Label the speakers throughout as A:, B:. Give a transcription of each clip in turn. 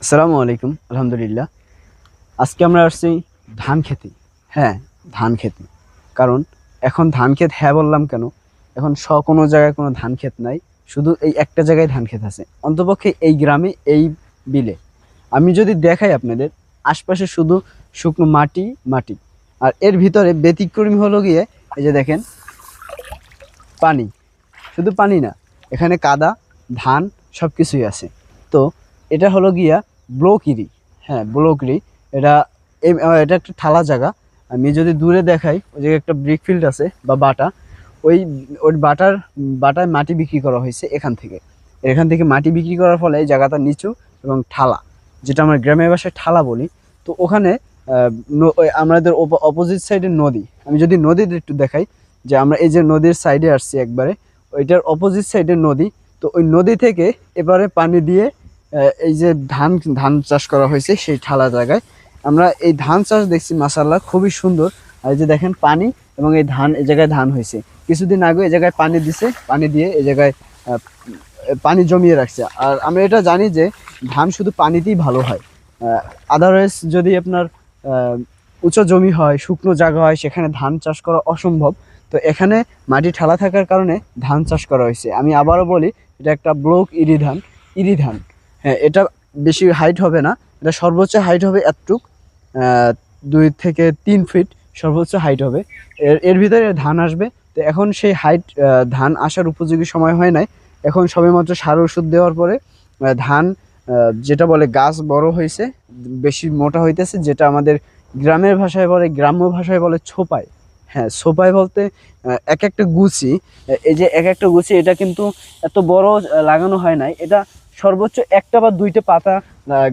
A: আসসালামু আলাইকুম। আলহামদুলিল্লাহ। আজকে আমরা আসছি ধান খেতে। হ্যাঁ, ধান খেতে। কারণ এখন ধান ক্ষেত বললাম কেন? এখন কোনো জায়গায় কোনো ধান ক্ষেত নাই। শুধু এই একটা জায়গায় ধান ক্ষেত আছে। অন্তপক্ষে এই গ্রামে, এই বিলে। আমি যদি দেখাই আপনাদের, আশপাশে শুধু শুকনো মাটি, মাটি। আর এর ভিতরে ব্যতিক্রমী হলো গিয়ে এই যে দেখেন পানি। শুধু পানি না, এখানে কাদা, ধান সবকিছুই আছে। তো এটা হলো গিয়া ব্লকিরি। হ্যাঁ, ব্লকিরি। এটা এটা একটা ঠালা জায়গা। আমি যদি দূরে দেখাই, ওই জায়গায় একটা ব্রিক ফিল্ড আছে বা বাটা। ওই ওই বাটায় মাটি বিক্রি করা হয়েছে এখান থেকে মাটি বিক্রি করার ফলে এই জায়গাটা নিচু এবং ঠালা, যেটা আমরা গ্রামের ভাষায় ঠালা বলি। তো ওখানে আমাদের অপোজিট সাইডে নদী। আমি যদি নদীতে একটু দেখাই, যে আমরা এই যে নদীর সাইডে আসছি একবারে, ওইটার অপোজিট সাইডে নদী। তো ওই নদী থেকে এবারে পানি দিয়ে এই যে ধান চাষ করা হয়েছে সেই ঠালা জায়গায় আমরা এই ধান চাষ দেখছি। মাশাআল্লাহ, খুবই সুন্দর। আর এই যে দেখেন পানি, এবং এই জায়গায় ধান হয়েছে। কিছুদিন আগে এই জায়গায় পানি দিছে, পানি দিয়ে এই জায়গায় পানি জমিয়ে রাখছে। আর আমরা এটা জানি যে ধান শুধু পানিতেই ভালো হয়। আদারওয়াইজ যদি আপনার উঁচু জমি হয়, শুকনো জায়গা হয়, সেখানে ধান চাষ করা অসম্ভব। তো এখানে মাটি ঠালা থাকার কারণে ধান চাষ করা হয়েছে। আমি আবারও বলি, এটা একটা ব্লক ইরি ধান। হ্যাঁ, এটা বেশি হাইট হবে না। এটা সর্বোচ্চ হাইট হবে এতটুক, 2 থেকে 3 ফিট সর্বোচ্চ হাইট হবে। এর ভিতরে ধান আসবে। তো এখন সেই হাইট ধান আসার উপযোগী সময় হয় নাই। এখন সবেমাত্র সার ওষুধ দেওয়ার পরে ধান, যেটা বলে গাছ বড় হয়েছে, বেশি মোটা হইতেছে, যেটা আমাদের গ্রামের ভাষায় বলে, গ্রাম্য ভাষায় বলে ছোপায়। হ্যাঁ, ছোপায় বলতে এক একটা গুছি। এই যে এক একটা গুছি, এটা কিন্তু এত বড় লাগানো হয় নাই। এটা সর্বোচ্চ একটা বা দুইটা পাতা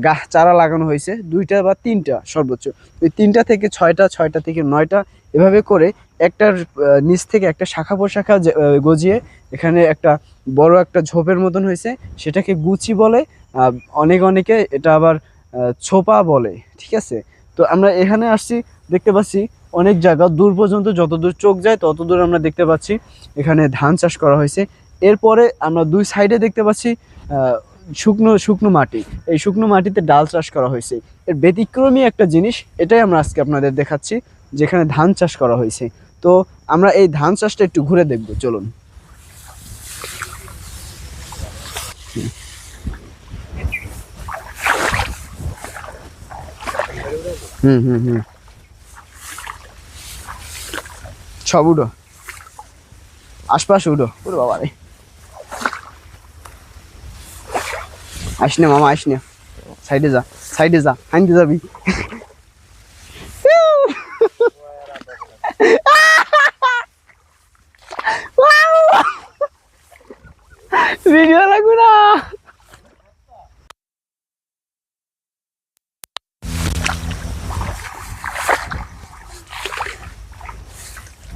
A: গাছ চারা লাগানো হয়েছে, 2টা বা 3টা সর্বোচ্চ। ওই 3টা থেকে 6টা, 6টা থেকে 9টা, এভাবে করে একটার নিচ থেকে একটা শাখা প্রশাখা গজিয়ে এখানে একটা বড় একটা ঝোপের মতন হয়েছে। সেটাকে গুচি বলে। অনেকে এটা আবার ছোপা বলে। ঠিক আছে। তো আমরা এখানে আসছি, দেখতে পাচ্ছি অনেক জায়গা দূর পর্যন্ত, যতদূর চোখ যায় ততদূর আমরা দেখতে পাচ্ছি এখানে ধান চাষ করা হয়েছে। এরপরে আমরা দুই সাইডে দেখতে পাচ্ছি শুকনো শুকনো মাটি। এই শুকনো মাটিতে ডাল চাষ করা হয়েছে। এর ব্যতিক্রমী একটা জিনিস, এটাই আমরা আজকে আপনাদের দেখাচ্ছি, যেখানে ধান চাষ করা হয়েছে। তো আমরা এই ধান চাষটা একটু ঘুরে দেখব, চলুন। হুম হুম হুম সব উঠো, আশপাশে উঠো। ওরে বাবা রে, আইস না মামা, আইস না। সাইডে যা, সাইডে যা, হাইতে যাবি। ভিডিও লাগবে না।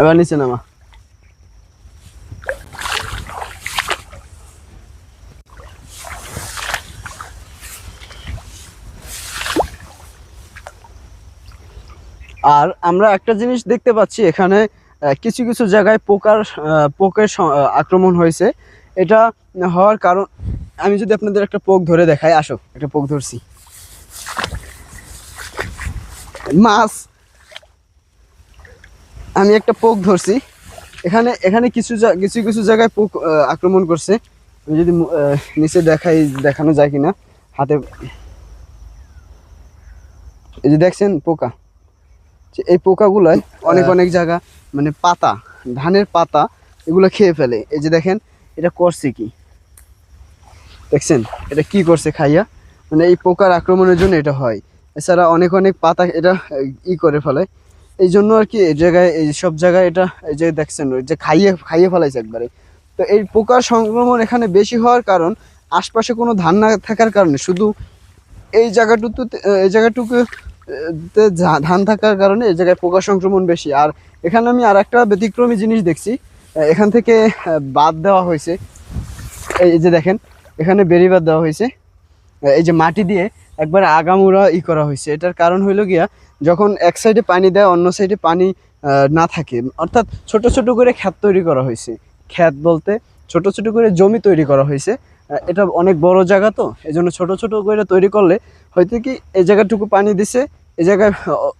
A: এবার নিচে নামা। আর আমরা একটা জিনিস দেখতে পাচ্ছি এখানে, কিছু কিছু জায়গায় পোকের আক্রমণ হয়েছে। এটা হওয়ার কারণ, আমি যদি আপনাদের একটা পোক ধরে দেখাই, আসো, একটা পোক ধরছি, মাছ। আমি একটা পোক ধরছি এখানে। এখানে কিছু কিছু কিছু জায়গায় পোক আক্রমণ করছে। আমি যদি নিচে দেখাই, দেখানো যায় কিনা হাতে। এই যে দেখছেন পোকা, এই পোকাগুলোয় অনেক জায়গা, মানে পাতা, ধানের পাতা, এগুলো খেয়ে ফেলে। এই যে দেখেন, এটা করছে কি, দেখছেন এটা কি করছে খাইয়া। মানে এই পোকার আক্রমণের জন্য এটা হয়। এছাড়া অনেক পাতা এটা করে ফেলে। এই জন্য আর কি এই জায়গায়, এই সব জায়গায় এটা, এই যে দেখছেন, যে খাইয়ে ফেলাইছে একবারে। তো এই পোকার সংক্রমণ এখানে বেশি হওয়ার কারণ, আশপাশে কোনো ধান না থাকার কারণে, শুধু এই জায়গাটুকু ধান থাকার কারণে এই জায়গায় পোকা সংক্রমণ বেশি। আর এখানে আমি আর একটা ব্যতিক্রমী জিনিস দেখছি, এখান থেকে বাদ দেওয়া হয়েছে। এই যে দেখেন, এখানে বেড়িবাঁধ দেওয়া হয়েছে। এই যে মাটি দিয়ে একবার আগামুড়া করা হয়েছে। এটার কারণ হইল গিয়া, যখন এক সাইডে পানি দেয়, অন্য সাইডে পানি না থাকে, অর্থাৎ ছোট ছোট করে ক্ষেত তৈরি করা হয়েছে। ক্ষেত বলতে ছোট ছোট করে জমি তৈরি করা হয়েছে। এটা অনেক বড় জায়গা, তো এই জন্য ছোট ছোট করে তৈরি করলে হয়তো কি এই জায়গাটুকু পানি দিছে, এই জায়গায়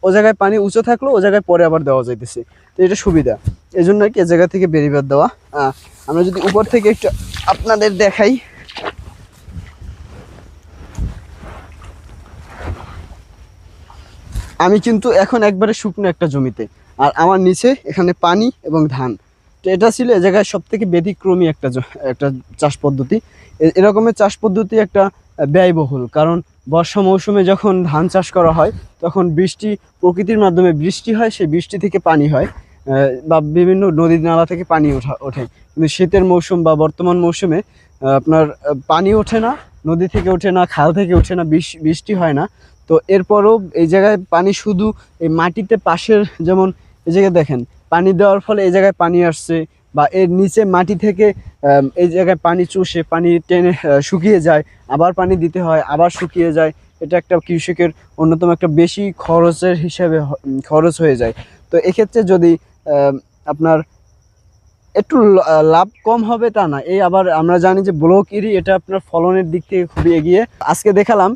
A: ও জায়গায় পানি উঁচু থাকলো, ও জায়গায় পরে আবার দেওয়া যাইতেছে। তো এটা সুবিধা, এই জন্য আর কি এই জায়গা থেকে বেরিবার দেওয়া। আমরা যদি উপর থেকে একটু আপনাদের দেখাই, আমি কিন্তু এখন একবারে শুকনো একটা জমিতে, আর আমার নিচে এখানে পানি এবং ধান। তো এটা ছিল এ জায়গায় সব থেকে ব্যতিক্রমী একটা চাষ পদ্ধতি। এরকমের চাষ পদ্ধতি একটা ব্যয়বহুল, কারণ বর্ষা মৌসুমে যখন ধান চাষ করা হয় তখন বৃষ্টি, প্রকৃতির মাধ্যমে বৃষ্টি হয়, সেই বৃষ্টি থেকে পানি হয়, বা বিভিন্ন নদী নালা থেকে পানি ওঠে। কিন্তু শীতের মৌসুম বা বর্তমান মৌসুমে আপনার পানি ওঠে না, নদী থেকে ওঠে না, খাল থেকে ওঠে না, বৃষ্টি হয় না। তো এরপরও এই জায়গায় পানি শুধু এই মাটিতে পাশের, যেমন এই জায়গায় দেখেন পানি দেওয়ার ফলে এই জায়গায় পানি আসছে, বা এর নিচে মাটি থেকে এই জায়গায় পানি চুষে পানি টেনে শুকিয়ে যায়, আবার পানি দিতে হয়, আবার শুকিয়ে যায়। এটা একটা কৃষকের অন্যতম একটা বেশি খরচের হিসাবে খরচ হয়ে যায়। তো এক্ষেত্রে যদি আপনার একটু লাভ কম হবে তা না, এই আবার আমরা জানি যে ব্লক এরি এটা আপনার ফলনের দিক থেকে খুবই এগিয়ে। আজকে দেখালাম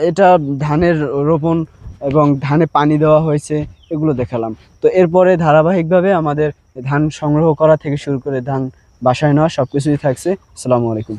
A: এটা ধানের রোপণ এবং ধানে পানি দেওয়া হয়েছে, এগুলো দেখালাম। তো এরপরে ধারাবাহিকভাবে আমাদের ধান সংগ্রহ করা থেকে শুরু করে ধান বাসায় নেওয়া সব কিছুই থাকছে। আসসালামু আলাইকুম।